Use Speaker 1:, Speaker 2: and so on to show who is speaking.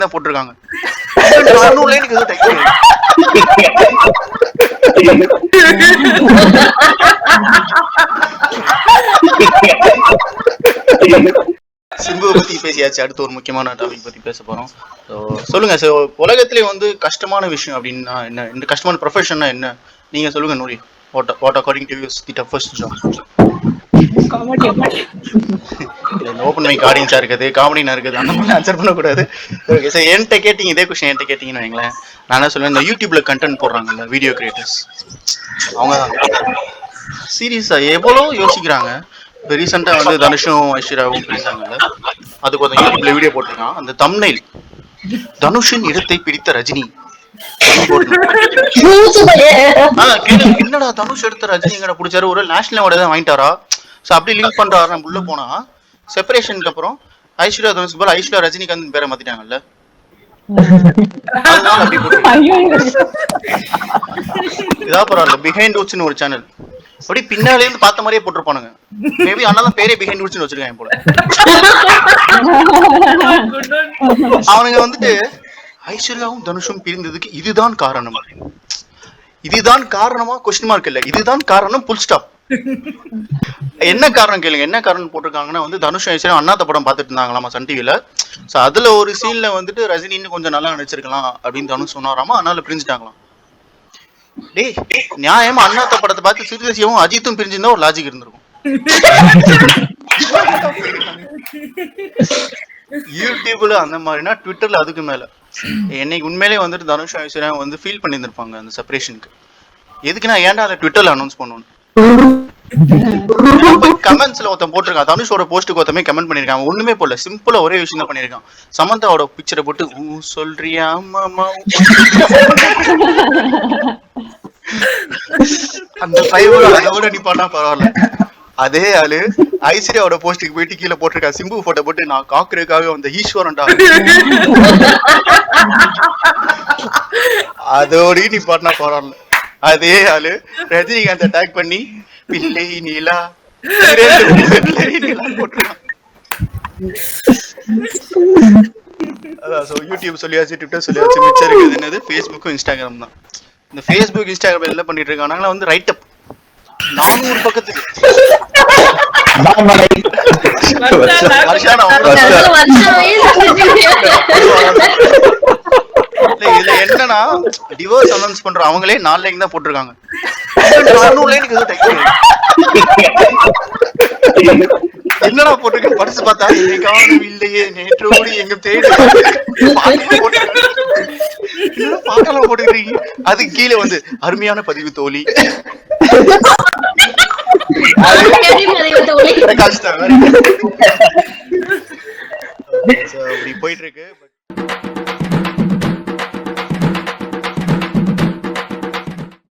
Speaker 1: தான் போட்டிருக்காங்க. இன்னொரு லைனுக்கு ஏதோ டைப் சிம்புவை பத்தி பேசியாச்சு. அடுத்து ஒரு முக்கியமான டாபிக் பத்தி பேச போறோம். சொல்லுங்க சார், உலகத்திலே வந்து கஷ்டமான விஷயம் அப்படின்னா என்ன, இந்த கஷ்டமான ப்ரொஃபஷன்னா என்ன, நீங்க சொல்லுங்க நூரி. What according to you is the toughest job? Open mic ஆடியன்ஸா இருக்குது, காமெடினா இருக்குது, அந்த மாதிரி ஆன்சர் பண்ணக்கூடாது. ஓகே சார், என்கிட்ட கேட்டீங்க இதே கொஸ்டின் என்கிட்ட கேட்டீங்கன்னு வைங்களேன், நான் என்ன சொல்லுவேன், இந்த யூடியூப்ல கண்டென்ட் போடுறாங்கல்ல வீடியோ கிரியேட்டர்ஸ், அவங்க சீரியஸா எவ்வளோ யோசிக்கிறாங்க. இப்போ ரீசெண்டாக வந்து தனுஷும் ஐஸ்வர்யாவும் பிரிஞ்சாங்கல்ல, அதுக்கு ஒரு யூடியூப்ல வீடியோ போட்டிருக்கான். அந்த தம்ப்நெயில் தனுஷின் இடத்தை பிடித்த ரஜினி. என்னடா தனுஷ் எடுத்த ரஜினி எங்கடா பிடிச்சாரு, ஒரு நேஷனல் அவார்டு தான் வாங்கிட்டாரா? ஸோ அப்படி லிங்க் பண்றாரு. நம்ம உள்ள போனா செப்பரேஷனுக்கு அப்புறம் ஐஸ்வர்யா தனுஷ் போல ஐஸ்வர்யா ரஜினிகாந்த் பேரை மாத்திட்டாங்கல்ல. இதான் பரவாயில்ல, பிஹைண்ட் ரூட்ஸ்னு ஒரு சேனல் அப்படி பின்னாலே இருந்து பார்த்த மாதிரியே போட்டிருப்பானுங்க. மேபி அதனால பேரே பிஹைண்ட் ரூட்ஸ்னு வச்சிருக்காங்க போல. அவனுங்க வந்துட்டு ஐஸ்வர்யாவும் தனுஷும் பிரிந்ததுக்கு இதுதான் காரணம், இதுதான் காரணமா கொஸ்டின் மார்க் இல்ல, இதுதான் காரணம் புல் ஸ்டாப். என்ன காரணம் கேளுங்க, என்ன காரணம் போட்டிருக்காங்கன்னா வந்து தனுஷ் ஐஸ்வர்யா அண்ணாத்த படம் பார்த்துட்டு இருந்தாங்களாமா சன் டிவில. ஸோ அதுல ஒரு சீன்ல வந்துட்டு ரஜினின்னு கொஞ்சம் நல்லா நடிச்சிருக்கலாம் அப்படின்னு தனுஷ் சொன்னாராமா, அதனால பிரிஞ்சுட்டாங்களாம். டேய் நியாயமா அண்ணாத்த படத்தை பார்த்து சிறுதேசியவும் அஜித்தும் பிரிஞ்சிருந்தா ஒரு லாஜிக் இருந்திருக்கும். யூடியூப்ல அந்த மாதிரினா ட்விட்டர்ல அதுக்கு மேல என்னைக்கு உண்மையிலே வந்துட்டு தனுஷ் ஐஸ்வர்யா வந்து ஃபீல் பண்ணியிருந்திருப்பாங்க அந்த செப்பரேஷனுக்கு. எதுக்குன்னா ஏன்டா அதை ட்விட்டர்ல அனௌன்ஸ் பண்ணணும். கமெண்ட்ஸ்ல ஒருத்தன் போட்டிருக்கான், தனுஷோட போஸ்ட்டுக்கு ஒருத்தமே கமெண்ட் பண்ணிருக்கான், ஒண்ணுமே போடல, சிம்பிளா ஒரே விஷயம் தான் பண்ணிருக்கான். சமந்தாவோட பிக்சரை போட்டு சொல்றியா மாமா, அந்த அதோட நீ பண்ணா பரவாயில்ல. அதே ஆளு ஐஸ்வர்யாவோட போஸ்டுக்கு போயிட்டு கீழே போட்டிருக்கா சிம்பு போட்டோ போட்டு, நான் காக்குறதுக்காக வந்த ஈஸ்வரன்டா, அதோட நீ பண்ணா பரவாயில்ல. அதே ஆளு ரஜினிகாந்த் அட்டாக் பண்ணி பிள்ளை நீலா போட்டிருக்கான். அதான் யூடியூப் சொல்லியாச்சு, ட்விட்டர் சொல்லியாச்சு, மிச்சம் இருக்குது என்னது ஃபேஸ்புக்கும் இன்ஸ்டாகிராம் தான். இந்த ஃபேஸ்புக் இன்ஸ்டாகிராம் என்ன பண்ணிட்டு இருக்காங்க வந்து ரைட் அப் 400 பக்கத்துக்கு இதுல என்னன்னா டிவோர்ஸ் அனௌன்ஸ் பண்ற அவங்களே 4 லைன் தான் போட்டிருக்காங்க. என்னடா போட்டிருக்க படிச்சு பார்த்தா காணும் இல்லையே நேற்றோடு எங்க தேடி பாக்கலாம் போட்டுக்கிறீங்க. அதுக்கு கீழே வந்து அருமையான பதிவு தோழி அப்படி போயிட்டு இருக்கு.